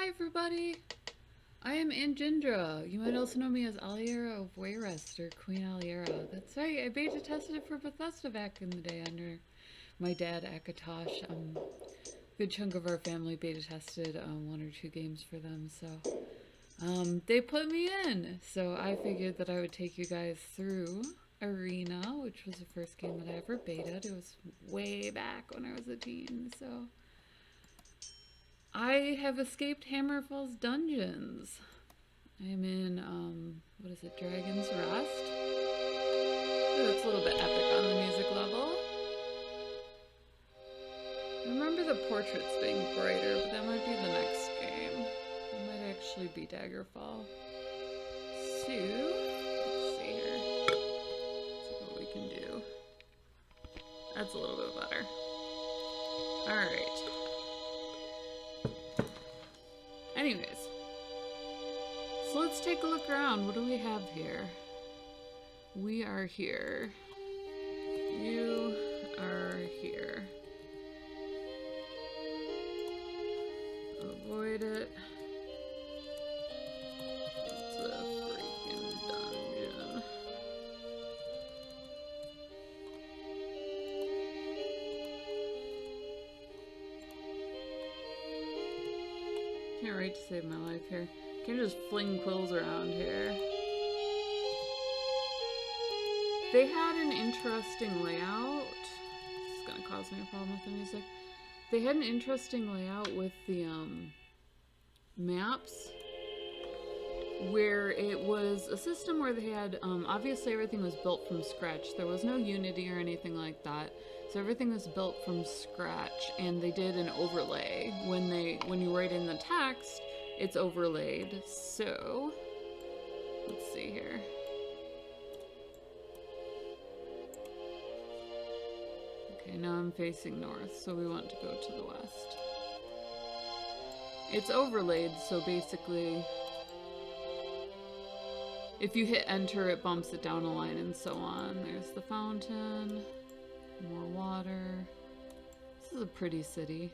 Hi everybody, I am Anjindra. You might also know me as Aliera of Wayrest or Queen Aliera. That's right, I beta tested it for Bethesda back in the day under my dad Akatosh. A good chunk of our family beta tested one or two games for them, so they put me in. So I figured that I would take you guys through Arena, which was the first game that I ever betaed. It was way back when I was a teen, so I have escaped Hammerfall's dungeons. I am in, what is it, Dragon's Rest? Ooh, it's a little bit epic on the music level. I remember the portraits being brighter, but that might be the next game. It might actually be Daggerfall. So, let's see here. Let's see what we can do. That's a little bit better. Alright. Anyways, so let's take a look around. What do we have here? We are here. You are here. Avoid it. It's a freaking dungeon. Can't wait to save my life here. Can't just fling quills around here. They had an interesting layout. This is gonna cause me a problem with the music. They had an interesting layout with the maps, where it was a system where they had obviously everything was built from scratch. There was no Unity or anything like that. So everything was built from scratch, and they did an overlay. When you write in the text, it's overlaid. So let's see here. Okay, now I'm facing north, so we want to go to the west. It's overlaid, so basically if you hit enter, it bumps it down a line and so on. There's the fountain. More water. This is a pretty city.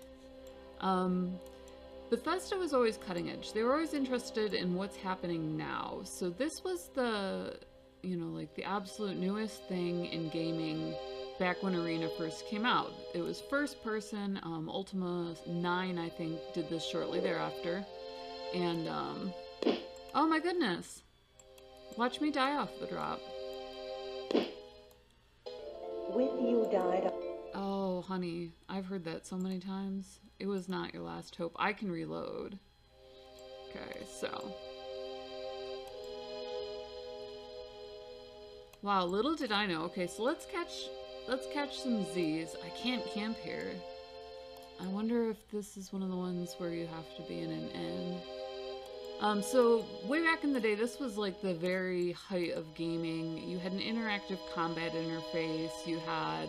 Bethesda was always cutting edge. They were always interested in what's happening now. So this was the, like the absolute newest thing in gaming back when Arena first came out. It was first person. Ultima 9, I think, did this shortly thereafter. And, oh my goodness. Watch me die off the drop. With you died. Oh, honey, I've heard that so many times. It was not your last hope. I can reload. Okay, so. Wow, little did I know. Okay, so let's catch some Z's. I can't camp here. I wonder if this is one of the ones where you have to be in an inn. So way back in the day, this was like the very height of gaming. You had an interactive combat interface. You had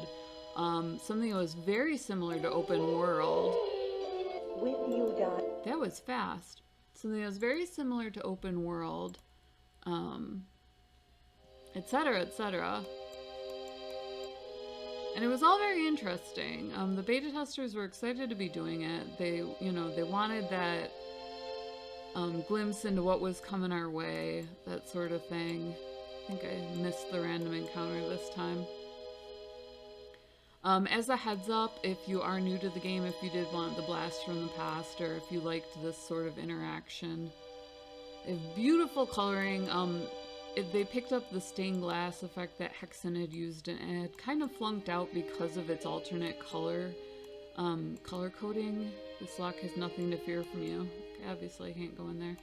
something that was very similar to open world. With you died. That was fast. Something that was very similar to open world, etc., etc. And it was all very interesting. The beta testers were excited to be doing it. They wanted that glimpse into what was coming our way, that sort of thing. I think I missed the random encounter this time. As a heads up, if you are new to the game, if you did want the blast from the past, or if you liked this sort of interaction, beautiful coloring. They picked up the stained glass effect that Hexen had used, and it had kind of flunked out because of its alternate color coding. This lock has nothing to fear from you. Okay, obviously I can't go in there.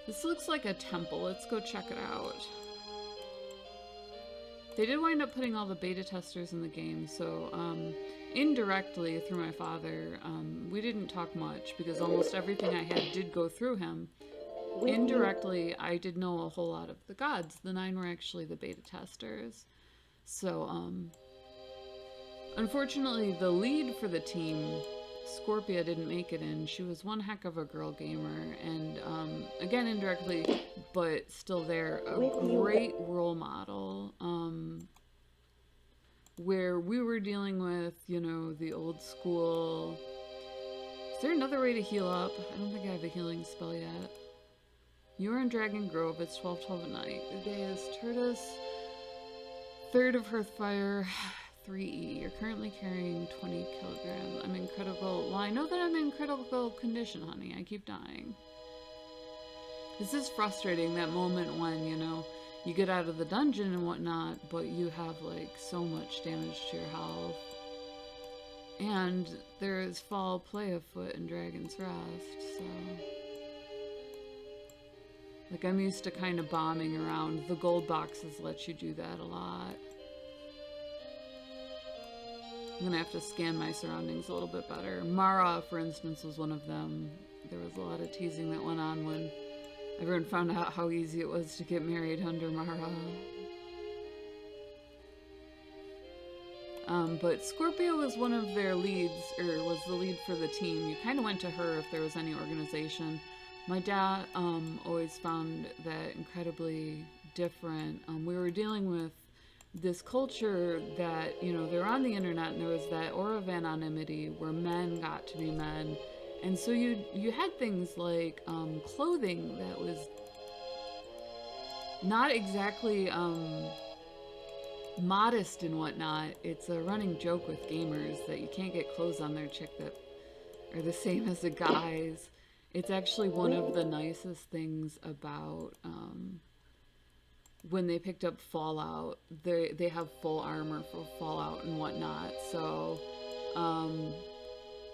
This looks like a temple. Let's go check it out. They did wind up putting all the beta testers in the game, so indirectly through my father, we didn't talk much because almost everything I had did go through him. Indirectly, I did know a whole lot of the gods. The 9 were actually the beta testers. So, unfortunately, the lead for the team, Scorpia, didn't make it in. She was one heck of a girl gamer, and again, indirectly, but still there, a great role model, where we were dealing with, the old school there another way to heal up? I don't think I have a healing spell yet. You are in Dragon Grove. It's 12:12 at night. Your day is Turtus, 3rd of Hearthfire, 3E. You're currently carrying 20 kilograms. I'm in critical... Well, I know that I'm in critical condition, honey. I keep dying. This is frustrating, that moment when, you know, you get out of the dungeon and whatnot, but you have, like, so much damage to your health. And there is foul play afoot in Dragon's Rest, so... Like, I'm used to kind of bombing around. The gold boxes let you do that a lot. I'm gonna have to scan my surroundings a little bit better. Mara, for instance, was one of them. There was a lot of teasing that went on when everyone found out how easy it was to get married under Mara. But Scorpio was one of their leads, or was the lead for the team. You kind of went to her if there was any organization. My dad always found that incredibly different. We were dealing with this culture that, you know, they're on the internet, and there was that aura of anonymity where men got to be men. And so you had things like clothing that was not exactly modest and whatnot. It's a running joke with gamers that you can't get clothes on their chick that are the same as the guys. It's actually one of the nicest things about when they picked up Fallout. They have full armor for Fallout and whatnot. So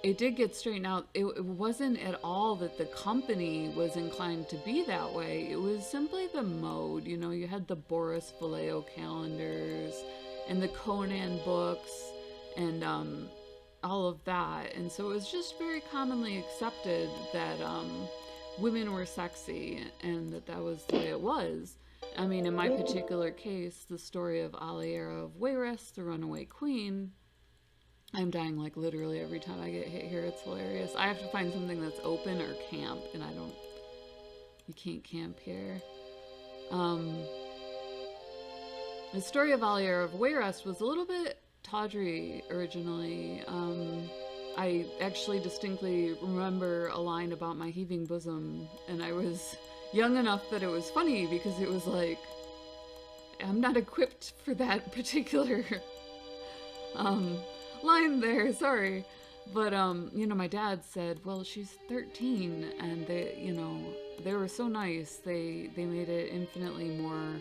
it did get straightened out. It wasn't at all that the company was inclined to be that way. It was simply the mode. You know, you had the Boris Vallejo calendars and the Conan books and all of that. And so it was just very commonly accepted that women were sexy and that was the way it was. I mean, in my particular case, the story of Aliera of Wayrest, the runaway queen, I'm dying like literally every time I get hit here. It's hilarious. I have to find something that's open or camp, and you can't camp here. The story of Aliera of Wayrest was a little bit tawdry originally. I actually distinctly remember a line about my heaving bosom, and I was young enough that it was funny because it was like, I'm not equipped for that particular line there, sorry. But, you know, my dad said, well, she's 13, and they were so nice. They made it infinitely more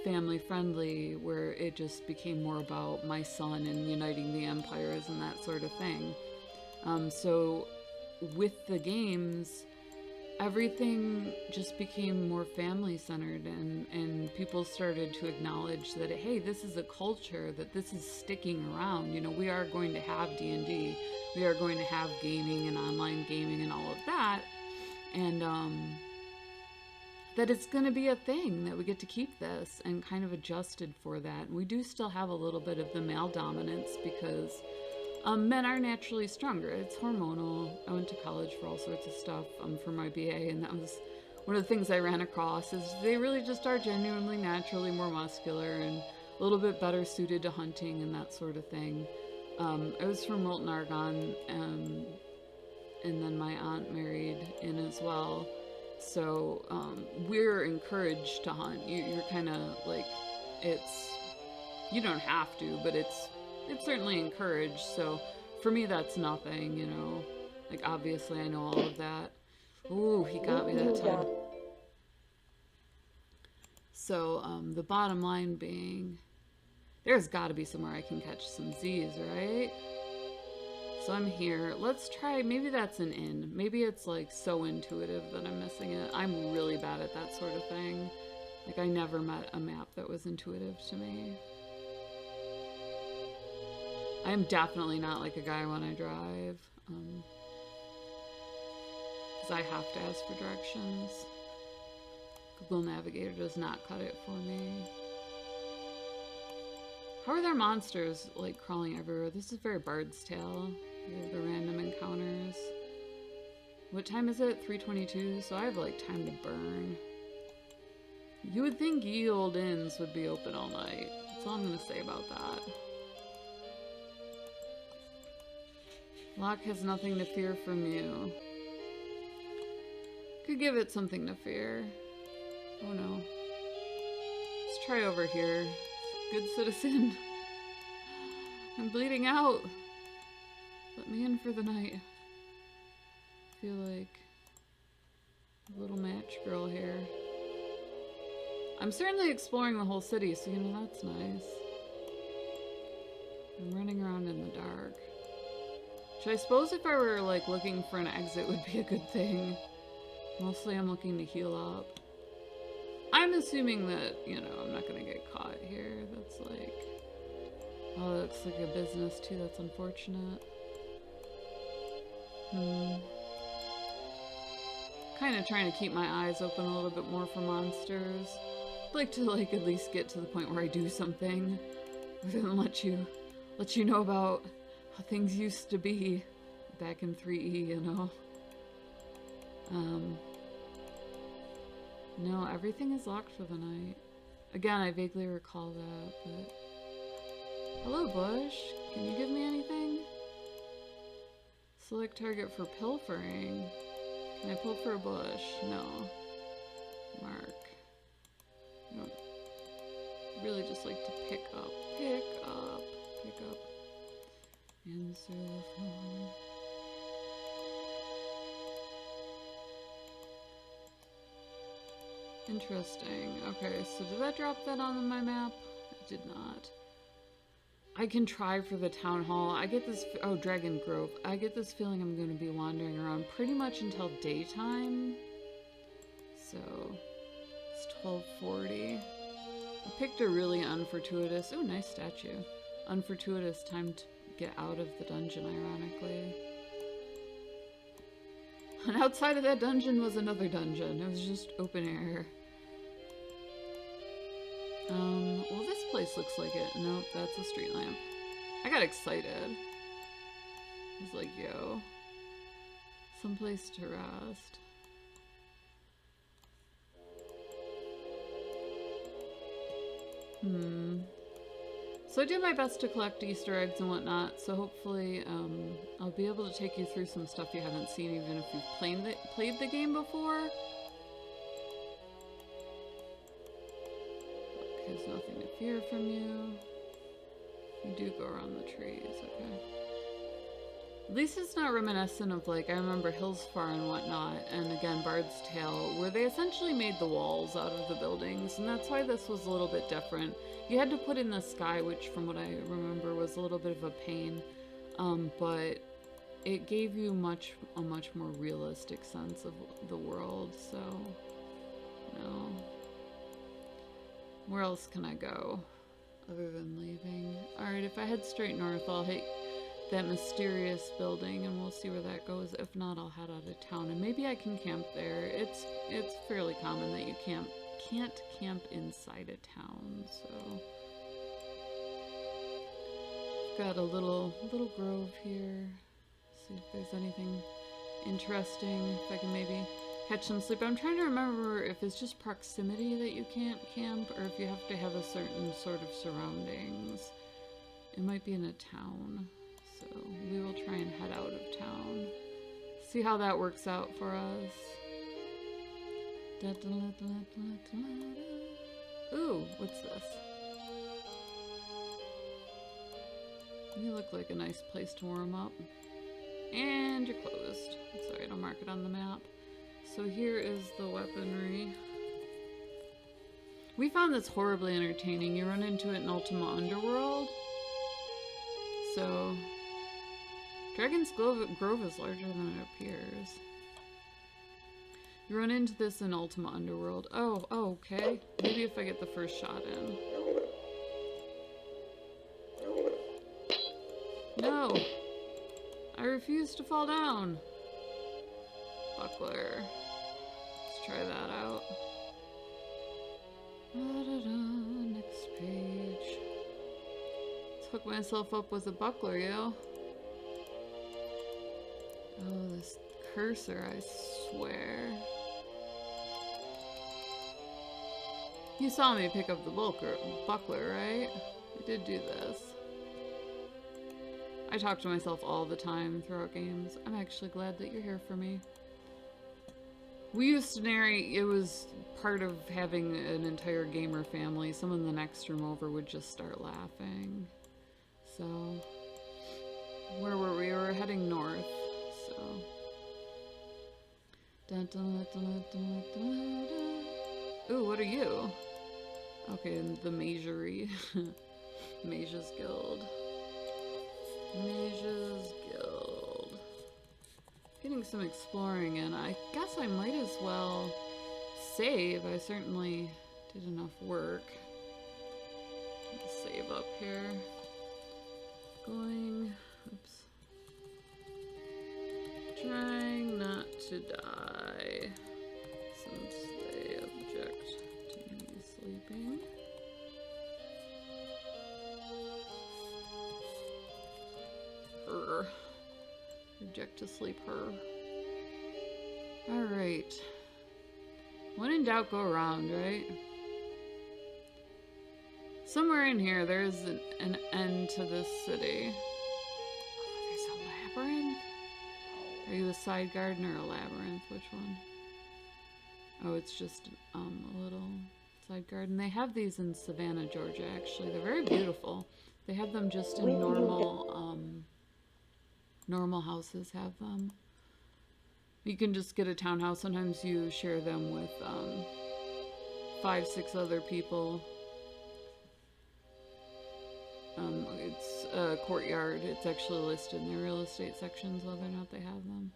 family friendly, where it just became more about my son and uniting the empires and that sort of thing. So with the games, everything just became more family centered, and people started to acknowledge that, hey, this is a culture, that this is sticking around. You know, we are going to have D&D, we are going to have gaming and online gaming and all of that, and that it's going to be a thing, that we get to keep this, and kind of adjusted for that. We do still have a little bit of the male dominance because men are naturally stronger. It's hormonal. I went to college for all sorts of stuff for my BA, and that was one of the things I ran across, is they really just are genuinely naturally more muscular and a little bit better suited to hunting and that sort of thing. I was from Molten Argon, and then my aunt married in as well. So we're encouraged to hunt. You're kind of like, you don't have to, but it's certainly encouraged. So for me, that's nothing, you know. Like, obviously I know all of that. Ooh, he got me that time. So the bottom line being, there's got to be somewhere I can catch some Z's, right? So I'm here. Let's try, maybe that's an inn. Maybe it's like so intuitive that I'm missing it. I'm really bad at that sort of thing. Like, I never met a map that was intuitive to me. I am definitely not like a guy when I drive, because I have to ask for directions. Google Navigator does not cut it for me. How are there monsters, like, crawling everywhere? This is very Bard's Tale. You have the random encounters. What time is it? 3:22, so I have, like, time to burn. You would think ye old inns would be open all night. That's all I'm gonna say about that. Lock has nothing to fear from you. Could give it something to fear. Oh no. Let's try over here. Good citizen. I'm bleeding out. Let me in for the night. I feel like a little match girl here. I'm certainly exploring the whole city, so you know that's nice. I'm running around in the dark. Which I suppose if I were like looking for an exit would be a good thing. Mostly I'm looking to heal up. I'm assuming that, you know, I'm not gonna get caught here. That's like... Oh, that looks like a business too. That's unfortunate. Kind of trying to keep my eyes open a little bit more for monsters. I'd like to like at least get to the point where I do something. Rather than let you know about how things used to be back in 3E, you know? No, everything is locked for the night. Again, I vaguely recall that, but... Hello, Bush. Can you give me anything? Select target for pilfering. Can I pilfer a bush? No. Mark. I don't really just like to pick up. Pick up. Pick up. Answer the phone. Interesting. Okay, so did that drop that on my map? It did not. I can try for the town hall. I get this... Oh, Dragon Grove. I get this feeling I'm going to be wandering around pretty much until daytime. So, it's 12:40. I picked a really unfortuitous... Oh, nice statue. Unfortuitous time to get out of the dungeon, ironically. And outside of that dungeon was another dungeon. It was just open air. Well, this place looks like it. Nope, that's a street lamp. I got excited. I was like, yo. Someplace to rest. So I do my best to collect Easter eggs and whatnot, so hopefully I'll be able to take you through some stuff you haven't seen even if you've played the game before. Look, there's nothing to fear from you. You do go around the trees, okay. At least it's not reminiscent of, like, I remember Hillsfar and whatnot, and again, Bard's Tale, where they essentially made the walls out of the buildings, and that's why this was a little bit different. You had to put in the sky, which from what I remember was a little bit of a pain, but it gave you a much more realistic sense of the world, so, no. Where else can I go, other than leaving? Alright, if I head straight north, I'll hit that mysterious building and we'll see where that goes. If not, I'll head out of town and maybe I can camp there. It's fairly common that you can't camp inside a town, so got a little grove here. See if there's anything interesting, if I can maybe catch some sleep. I'm trying to remember if it's just proximity that you can't camp or if you have to have a certain sort of surroundings. It might be in a town. So we will try and head out of town. See how that works out for us. Ooh, what's this? You look like a nice place to warm up. And you're closed. Sorry, I don't mark it on the map. So here is the weaponry. We found this horribly entertaining. You run into it in Ultima Underworld. So... Dragon's Grove is larger than it appears. You run into this in Ultima Underworld. Oh, okay. Maybe if I get the first shot in. No! I refuse to fall down. Buckler. Let's try that out. Next page. Let's hook myself up with a buckler, yo. Oh, this cursor, I swear. You saw me pick up the buckler, right? I did do this. I talk to myself all the time throughout games. I'm actually glad that you're here for me. We used to narrate, it was part of having an entire gamer family. Someone in the next room over would just start laughing. So, where were we? We were heading north, so. Dun, dun, dun, dun, dun, dun. Ooh, what are you? Okay, the Magerie. Mage's Guild. Mage's Guild. Getting some exploring in. I guess I might as well save. I certainly did enough work. Save up here. Going. Oops. Trying not to die since they object to me sleeping. Her. Object to sleep her. Alright. When in doubt, go around, right? Somewhere in here, there's an end to this city. Oh, there's a labyrinth? Are you a side garden or a labyrinth? Which one? Oh, it's just a little side garden. They have these in Savannah, Georgia, actually. They're very beautiful. They have them just in normal houses have them. You can just get a townhouse. Sometimes you share them with 5, 6 other people. It's a courtyard. It's actually listed in their real estate sections whether or not they have them.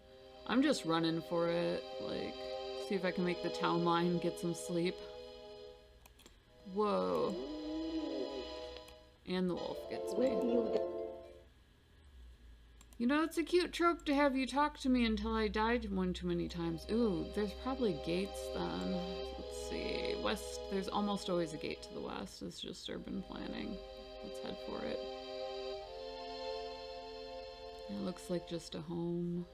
I'm just running for it, like, see if I can make the town line, get some sleep. Whoa. And the wolf gets me. You know, it's a cute trope to have you talk to me until I died one too many times. Ooh, there's probably gates then. Let's see. West, there's almost always a gate to the west. It's just urban planning. Let's head for it. It looks like just a home.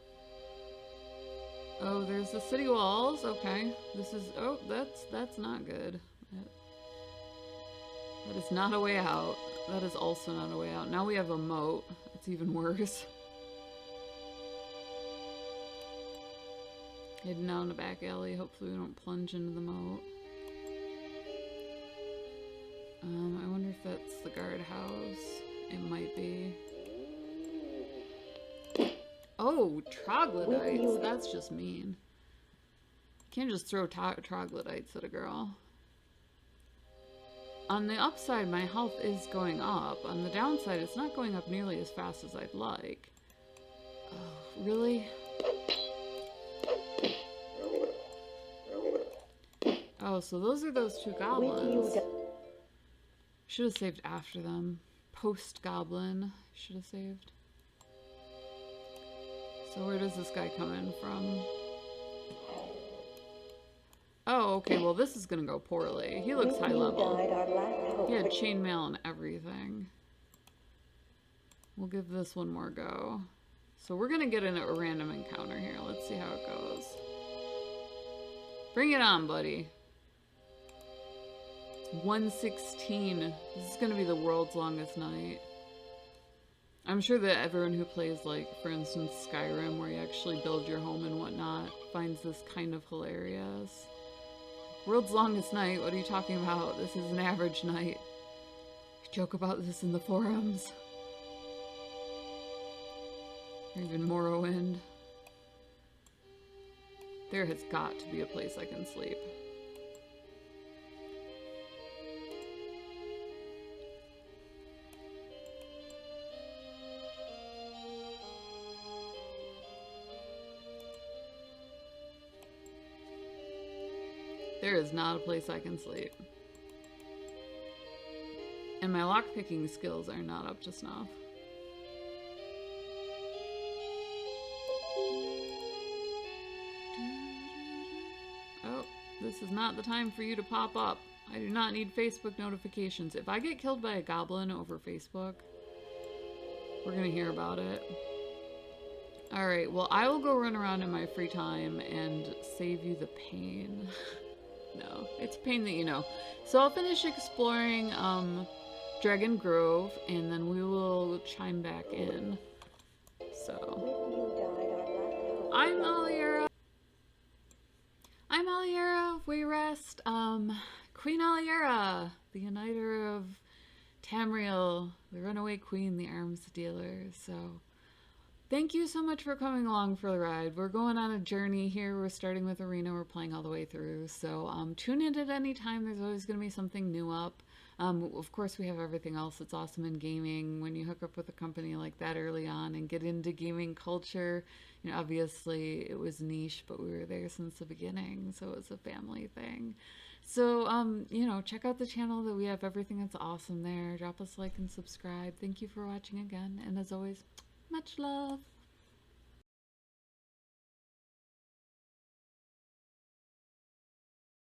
Oh, there's the city walls. Okay. This is, oh, that's not good. That is not a way out. That is also not a way out. Now we have a moat. It's even worse. Hidden down the back alley. Hopefully we don't plunge into the moat. I wonder if that's the guardhouse. It might be. Oh, troglodytes. That's just mean. You can't just throw troglodytes at a girl. On the upside, my health is going up. On the downside, it's not going up nearly as fast as I'd like. Oh, really? Oh, so those are those 2 goblins. Should have saved after them. Post-goblin. Should have saved. So where does this guy come in from? Oh, okay, well this is gonna go poorly. He looks high level. He had chainmail and everything. We'll give this one more go. So we're gonna get in a random encounter here. Let's see how it goes. Bring it on, buddy. 116. This is gonna be the world's longest night. I'm sure that everyone who plays, like, for instance, Skyrim, where you actually build your home and whatnot, finds this kind of hilarious. World's longest night? What are you talking about? This is an average night. I joke about this in the forums. Or even Morrowind. There has got to be a place I can sleep. There is not a place I can sleep. And my lockpicking skills are not up to snuff. Oh, this is not the time for you to pop up. I do not need Facebook notifications. If I get killed by a goblin over Facebook, we're gonna hear about it. Alright, well, I will go run around in my free time and save you the pain. No, it's a pain that you know. So I'll finish exploring Dragon Grove, and then we will chime back in. So, With you died our last hope. I'm Aliera. I'm Aliera of Wayrest. Queen Aliera, the uniter of Tamriel, the runaway queen, the arms dealer. So, thank you so much for coming along for the ride. We're going on a journey here. We're starting with Arena. We're playing all the way through. So tune in at any time. There's always going to be something new up. Of course, we have everything else that's awesome in gaming. When you hook up with a company like that early on and get into gaming culture, you know, obviously it was niche, but we were there since the beginning. So it was a family thing. So, you know, check out the channel that we have everything that's awesome there. Drop us a like and subscribe. Thank you for watching again. And as always, much love.